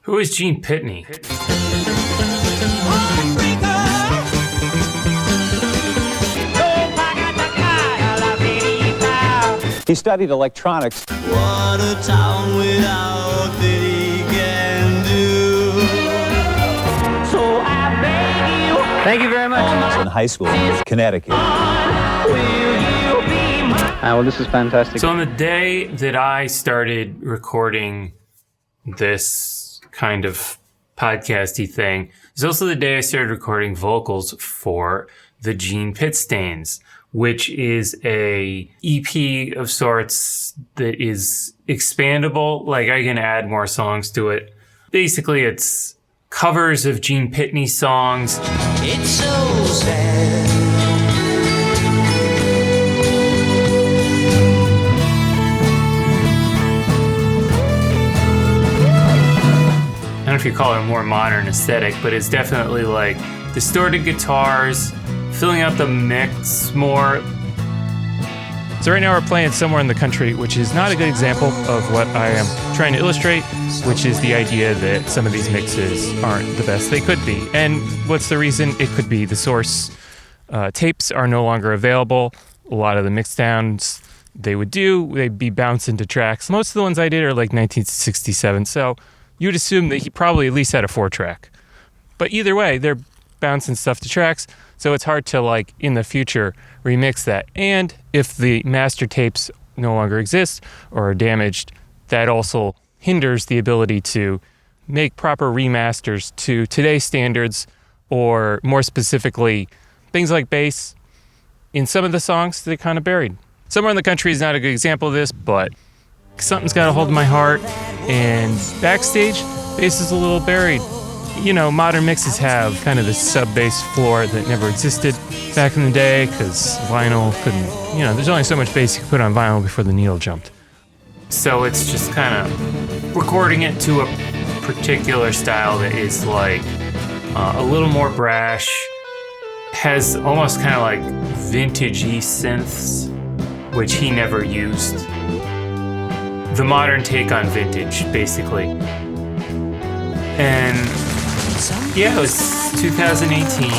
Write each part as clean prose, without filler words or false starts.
Who is Gene Pitney? He studied electronics. What a town without pity can do. So I beg you. Thank you very much. In high school, Connecticut. Well, this is fantastic. So on the day that I started recording this kind of podcasty thing, it's also the day I started recording vocals for the Gene Pitstains, which is a EP of sorts that is expandable. Like, I can add more songs to it. Basically, it's covers of Gene Pitney songs. It's so sad. I don't know if you call it a more modern aesthetic, but it's definitely like distorted guitars, filling out the mix more. So right now we're playing Somewhere in the Country, which is not a good example of what I am trying to illustrate, which is the idea that some of these mixes aren't the best they could be. And what's the reason? It could be the source tapes are no longer available. A lot of the mix downs they'd be bounced into tracks. Most of the ones I did are like 1967, so you'd assume that he probably at least had a 4-track. But either way, they're bouncing stuff to tracks, so it's hard to, like, in the future, remix that. And if the master tapes no longer exist or are damaged, that also hinders the ability to make proper remasters to today's standards, or more specifically, things like bass. In some of the songs, they're kind of buried. Somewhere in the Country is not a good example of this, but Something's Got a Hold of My Heart and Backstage, bass is a little buried. You know, modern mixes have kind of this sub-bass floor that never existed back in the day because vinyl couldn't, there's only so much bass you could put on vinyl before the needle jumped. So it's just kind of recording it to a particular style that is like a little more brash, has almost kind of like vintage-y synths, which he never used. The modern take on vintage, basically. And yeah, it was 2018.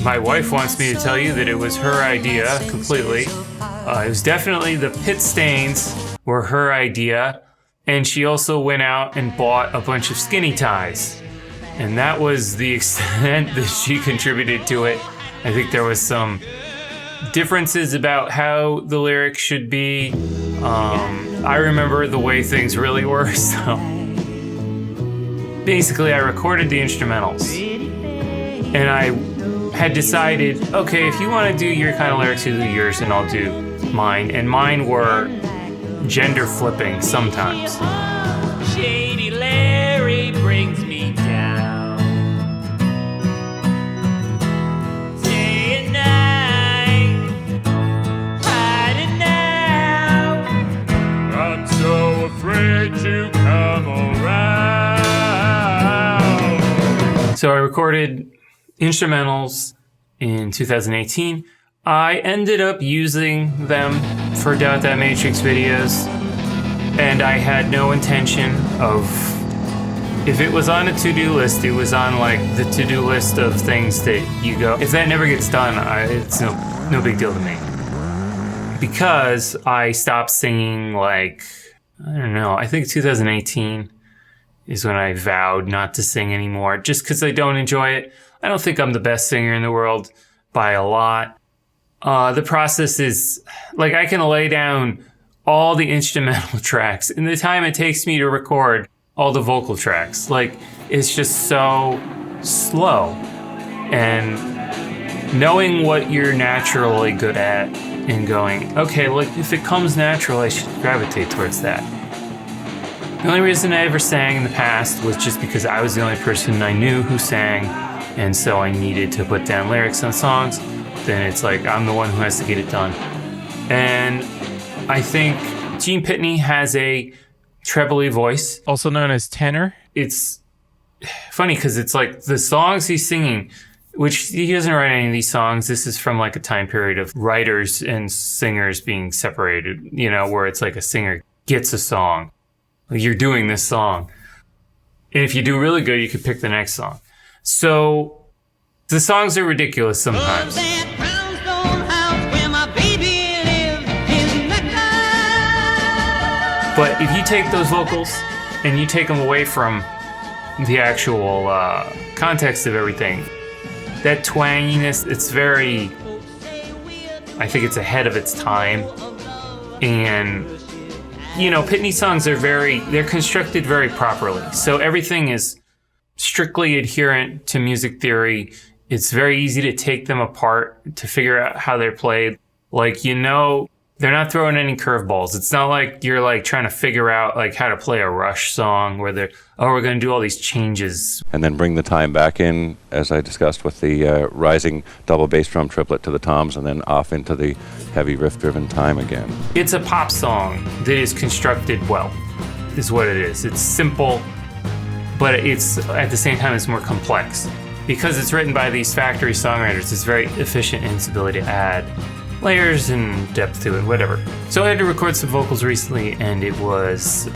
My wife wants me to tell you that it was her idea completely. It was definitely the Pitstains were her idea. And she also went out and bought a bunch of skinny ties. And that was the extent that she contributed to it. I think there was some differences about how the lyrics should be. I remember the way things really were, so basically I recorded the instrumentals and I had decided, okay, if you want to do your kind of lyrics, you do yours and I'll do mine. And mine were gender flipping sometimes. Shady Larry brings me down. Day and night, hiding now. I'm so afraid to come around. So I recorded instrumentals in 2018. I ended up using them for Doubt That Matrix videos, and I had no intention of, if it was on a to-do list, it was on like the to-do list of things that you go, if that never gets done, it's no big deal to me. Because I stopped singing like, I don't know, I think 2018 is when I vowed not to sing anymore, just because I don't enjoy it. I don't think I'm the best singer in the world by a lot. The process is, like, I can lay down all the instrumental tracks in the time it takes me to record all the vocal tracks. Like, it's just so slow. And knowing what you're naturally good at and going, okay, look, if it comes natural, I should gravitate towards that. The only reason I ever sang in the past was just because I was the only person I knew who sang, and so I needed to put down lyrics on songs. Then it's like, I'm the one who has to get it done. And I think Gene Pitney has a trebly voice, Also known as tenor. It's funny because it's like the songs he's singing, which he doesn't write any of these songs. This is from like a time period of writers and singers being separated, where it's like a singer gets a song. You're doing this song. And if you do really good, you could pick the next song. So the songs are ridiculous sometimes. But if you take those vocals and you take them away from the actual context of everything, that twanginess, it's very, I think it's ahead of its time. And, you know, Pitney songs are they're constructed very properly. So everything is strictly adherent to music theory. It's very easy to take them apart to figure out how they're played. Like, you know, they're not throwing any curveballs. It's not like you're like trying to figure out like how to play a Rush song where we're going to do all these changes. And then bring the time back in, as I discussed, with the rising double bass drum triplet to the toms, and then off into the heavy riff-driven time again. It's a pop song that is constructed well, is what it is. It's simple, but it's at the same time it's more complex. Because it's written by these factory songwriters, it's very efficient in its ability to add layers and depth to it, whatever. So I had to record some vocals recently, and it was,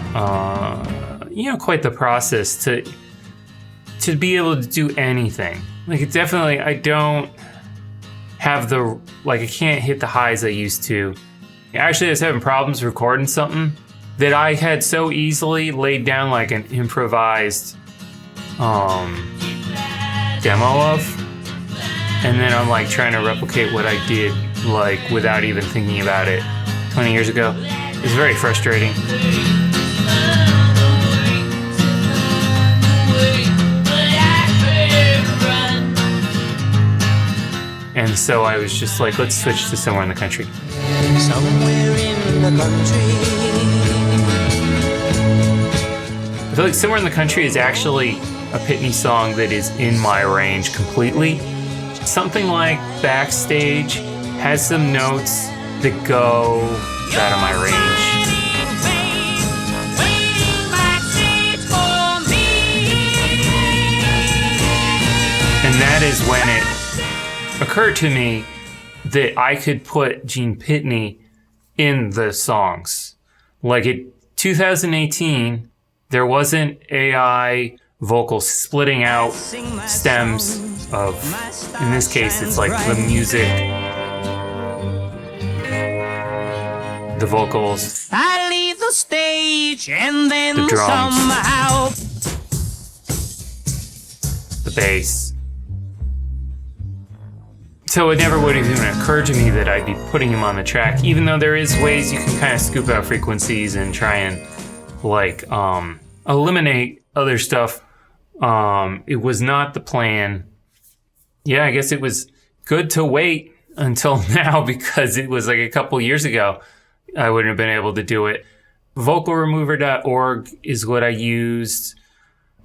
quite the process to be able to do anything. Like, it definitely, I don't have I can't hit the highs I used to. Actually, I was having problems recording something that I had so easily laid down like an improvised demo of. And then I'm like trying to replicate what I did like without even thinking about it 20 years ago. It's very frustrating. And so I was just like, let's switch to Somewhere in the Country. Somewhere in the country. I feel like Somewhere in the Country is actually a Pitney song that is in my range completely. Something like Backstage has some notes that go out of my range. And that is when it occurred to me that I could put Gene Pitney in the songs. Like in 2018, there wasn't AI vocals splitting out stems of, in this case, it's like the music, the vocals, I leave the stage and then the drums, somehow the bass. So it never would have even occurred to me that I'd be putting him on the track, even though there is ways you can kind of scoop out frequencies and try and like eliminate other stuff. It was not the plan. Yeah, I guess it was good to wait until now, because it was like a couple years ago I wouldn't have been able to do it. Vocalremover.org is what I used.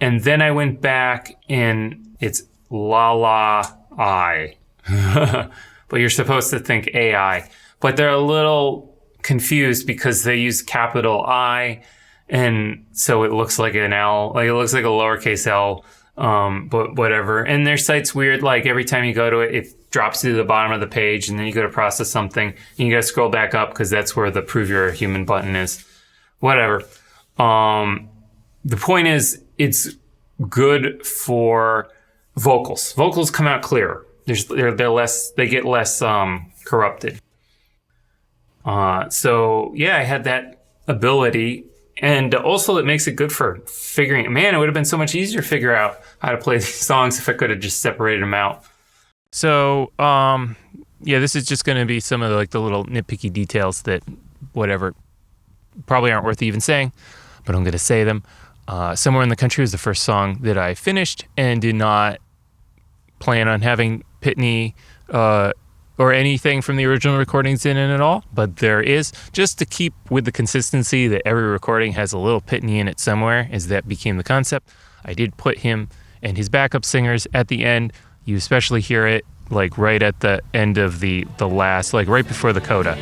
And then I went back and it's la-la-I. But you're supposed to think AI. But they're a little confused because they use capital I, and so it looks like an L, like it looks like a lowercase L, but whatever. And their site's weird, like every time you go to it, it drops to the bottom of the page, and then you go to process something, and you gotta scroll back up because that's where the prove you're a human button is. Whatever. The point is, it's good for vocals. Vocals come out clearer. They get less corrupted. So yeah, I had that ability, and also it makes it good for figuring. Man, it would have been so much easier to figure out how to play these songs if I could have just separated them out. So, yeah, this is just going to be some of the little nitpicky details that, whatever, probably aren't worth even saying, but I'm going to say them. Somewhere in the Country was the first song that I finished and did not plan on having Pitney or anything from the original recordings in it at all, but there is, just to keep with the consistency that every recording has a little Pitney in it somewhere, as that became the concept. I did put him and his backup singers at the end. You especially hear it like right at the end of the last, like right before the coda.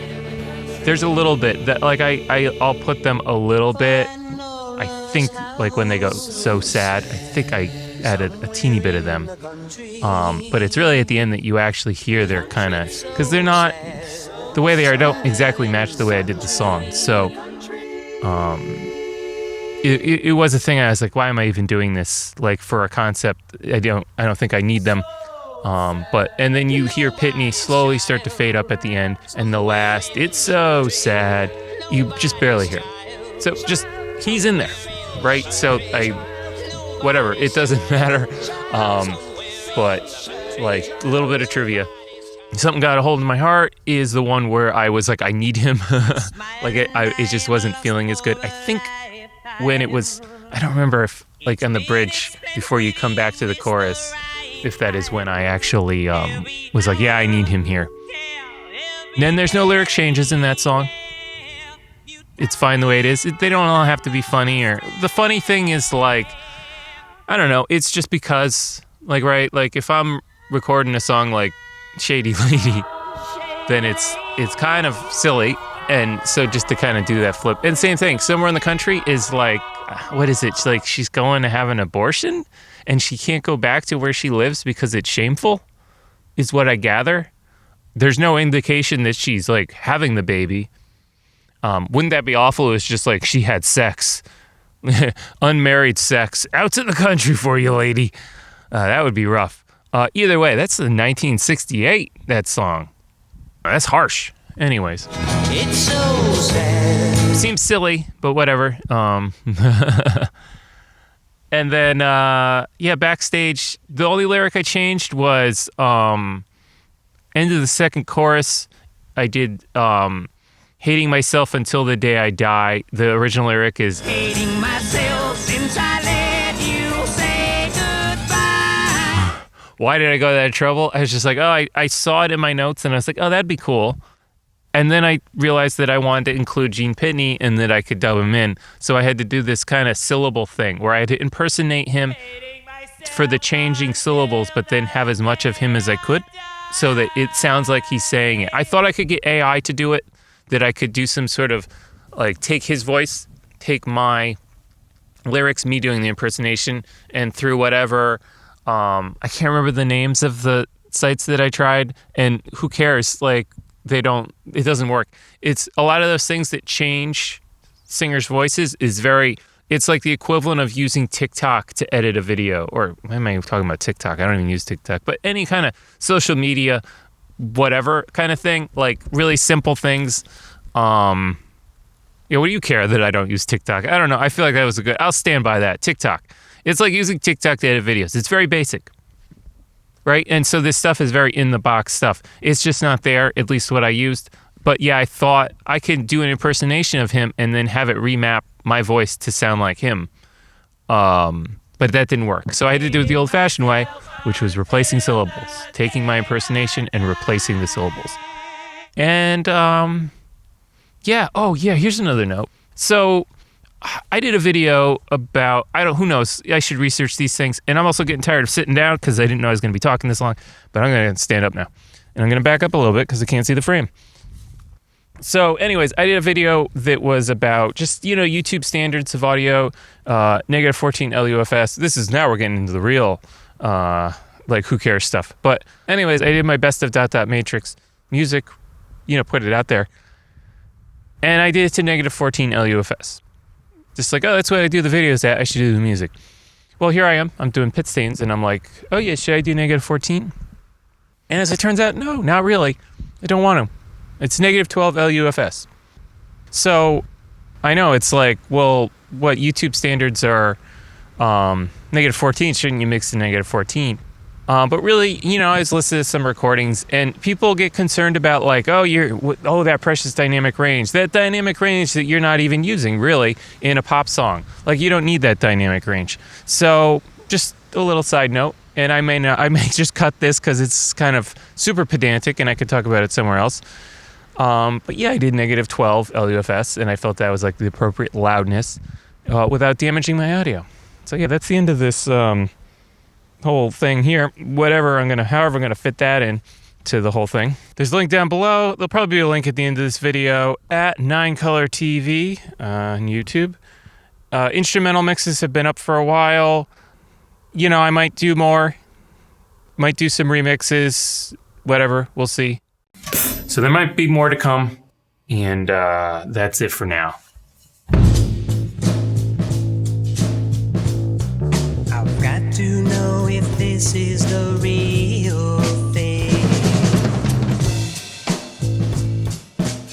There's a little bit that like I'll put them a little bit. I think like when they go so sad, I think I added a teeny bit of them. But it's really at the end that you actually hear their kind of, because they're not, the way they are don't exactly match the way I did the song. So it was a thing. I was like, why am I even doing this? Like, for a concept, I don't think I need them. And then you hear Pitney slowly start to fade up at the end, and the last, it's so sad, you just barely hear it. So just, he's in there, right? So whatever, it doesn't matter. But like, a little bit of trivia. Something Got a Hold of My Heart is the one where I was like, I need him. Like, it just wasn't feeling as good. I think when it was, I don't remember if, like, on the bridge, before you come back to the chorus, if that is when I actually was like, yeah, I need him here. And then there's no lyric changes in that song. It's fine the way it is. They don't all have to be funny. Or the funny thing is, like, I don't know, it's just because, like, right, like, if I'm recording a song like Shady Lady, then it's kind of silly. And so just to kind of do that flip. And same thing, Somewhere in the Country is like, what is it? Like, she's going to have an abortion and she can't go back to where she lives because it's shameful, is what I gather. There's no indication that she's like having the baby. Wouldn't that be awful? It was just like she had sex, unmarried sex, out to the country for you, lady. That would be rough. Either way, that's the 1968, that song. That's harsh. Anyways. It's so sad. Seems silly, but whatever. And then, backstage, the only lyric I changed was end of the second chorus. I did hating myself until the day I die. The original lyric is Hating myself since I let you say goodbye. Why did I go to that trouble? I was just like, I saw it in my notes and I was like, that'd be cool. And then I realized that I wanted to include Gene Pitney and that I could dub him in. So I had to do this kind of syllable thing where I had to impersonate him for the changing syllables, but then have as much of him as I could so that it sounds like he's saying it. I thought I could get AI to do it, that I could do some sort of, like, take his voice, take my lyrics, me doing the impersonation, and through whatever, I can't remember the names of the sites that I tried, and who cares, like, it doesn't work. It's a lot of those things that change singers' voices it's like the equivalent of using TikTok to edit a video, or why am I talking about TikTok? I don't even use TikTok, but any kind of social media, whatever kind of thing, like really simple things. What do you care that I don't use TikTok? I don't know. I feel like that was I'll stand by that. TikTok. It's like using TikTok to edit videos. It's very basic. Right? And so this stuff is very in-the-box stuff. It's just not there, at least what I used. But yeah, I thought I could do an impersonation of him and then have it remap my voice to sound like him. But that didn't work. So I had to do it the old-fashioned way, which was replacing syllables. Taking my impersonation and replacing the syllables. And, here's another note. So I did a video about, who knows, I should research these things. And I'm also getting tired of sitting down because I didn't know I was going to be talking this long. But I'm going to stand up now. And I'm going to back up a little bit because I can't see the frame. So anyways, I did a video that was about just, YouTube standards of audio, negative 14 LUFS. Now we're getting into the real, who cares stuff. But anyways, I did my best of ... matrix music, put it out there. And I did it to negative 14 LUFS. Just like, that's what I do the videos at. I should do the music. Well, here I am. I'm doing pit stains, and I'm like, should I do negative 14? And as it turns out, no, not really. I don't want to. It's negative 12 LUFS. So I know it's like, well, what YouTube standards are negative 14, shouldn't you mix to negative 14? But really, I was listening to some recordings and people get concerned about like, that precious dynamic range. That dynamic range that you're not even using really in a pop song. Like you don't need that dynamic range. So just a little side note, and I may just cut this because it's kind of super pedantic and I could talk about it somewhere else. But yeah, I did negative 12 LUFS and I felt that was like the appropriate loudness without damaging my audio. So yeah, that's the end of this whole thing here. However I'm gonna fit that in to the whole thing. There's a link down below. There'll probably be a link at the end of this video at 9Color TV on YouTube. Instrumental mixes have been up for a while. I might do more. Might do some remixes. Whatever. We'll see. So there might be more to come. And that's it for now. this is the real thing.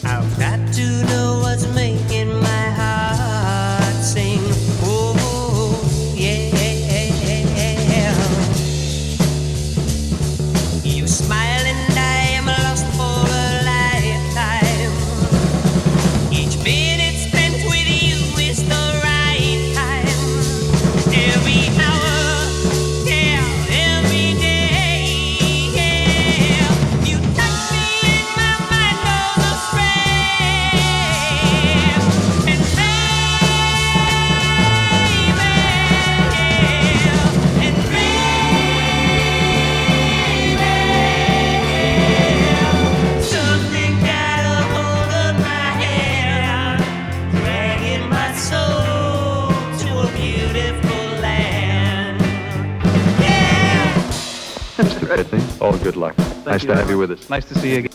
I've got to know what's making my heart sing. Oh, yeah. You smile and I am lost for a lifetime. Each minute spent with you is the right time. Every hour, yeah, every day, yeah. You touch me and my mind goes astray. And something got a hold of my hand, dragging my soul to a beautiful land. Yeah. Mr. Pitney, all good luck. Nice to have you with us. Nice to see you again.